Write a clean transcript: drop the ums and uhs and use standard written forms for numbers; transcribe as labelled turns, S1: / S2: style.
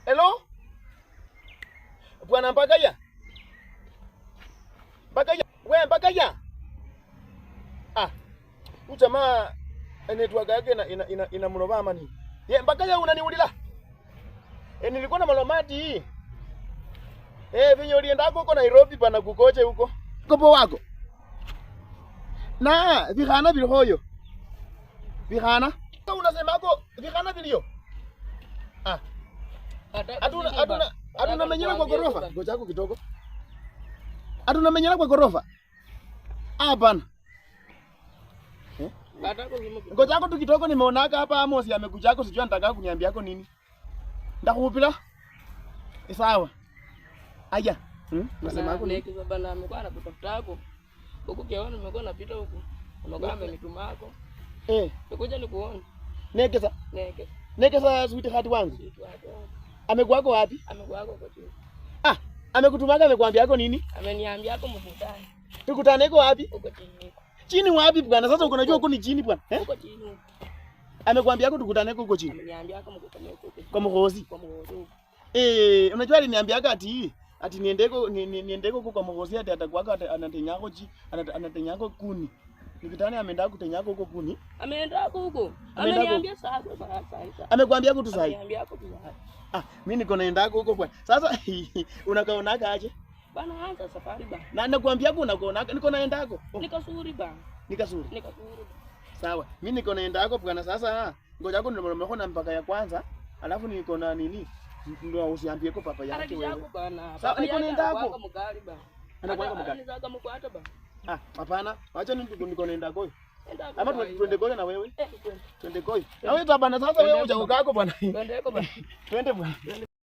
S1: Hello? Bwana Mbagaya. Mbagaya, wewe Mbagaya. Ah. Ujamaa network yake ina mlobama ni. Ye Mbagaya unaniulila? Nilikuwa na malomati. Vinyo ulienda huko Nairobi bana kukoje huko. Kopo wako. Na vihana vilhoyo. Vihana? Unasema hako vihana vilio. Ah. Atuna menyana kwa gorofa. Ngoja yako kidogo. Atuna menyana kwa gorofa. Hapana. Ngoja yako tu kidogo nimeonaka hapa Amos amekuja yako sijui anataka kuniambia yako nini. Ndakupila? Sawa. Aya. Nasema yako
S2: ni kiza bana amekuwa anakutafuta yako. Huko kiona nimekuwa napita huko. Amekuwa amenituma yako. Nikuja nikuone.
S1: Nekeza. Nekeza sweetheart wangu. Amekuwako wapi?
S2: Amekuwako kwa chini.
S1: Amekutumaka amekwambia yako nini?
S2: Ameniambia yako mkutane.
S1: Tukutane iko wapi?
S2: Huko chini.
S1: Chini wapi bwana? Sasa uko unajua huko ni chini bwana.
S2: Huko chini.
S1: Amekwambia yako tukutane huko chini.
S2: Ameniambia yako mkutane huko.
S1: Kwa Mhozi.
S2: Kwa Mhozi.
S1: Unajua aliniambia ati niendeko huko kwa Mhozi ati atakuwa anatenyako kuni. Nikitani ameenda kutenyako huko kuni.
S2: Ameenda huko. Ameniambia sasa.
S1: Amekwambia yako tu sasa.
S2: Ameniambia yako tu sasa.
S1: Mimi niko naendako huko bwana. Sasa unakaonaka aje?
S2: Bana anza safari bana.
S1: Na nakwambia yako unakoonaka niko naendako.
S2: Nikasuri bana.
S1: Nikasuri. Sawa. Mimi niko naendako bwana sasa. Ngoja yako ndio na mpaka ya kwanza. Alafu niko na nini? Ndio usiambie kwa papa yake wewe.
S2: Sawa niko naendako.
S1: Anakuwa mgari.
S2: Nizaga mkwata bana.
S1: Hapana. Acha niko naendako. Ama twende Koi na wewe? Twende Koi. Na wewe tabana sasa wewe uja ukako bwana.
S2: Twende bwana.
S1: Twende bwana.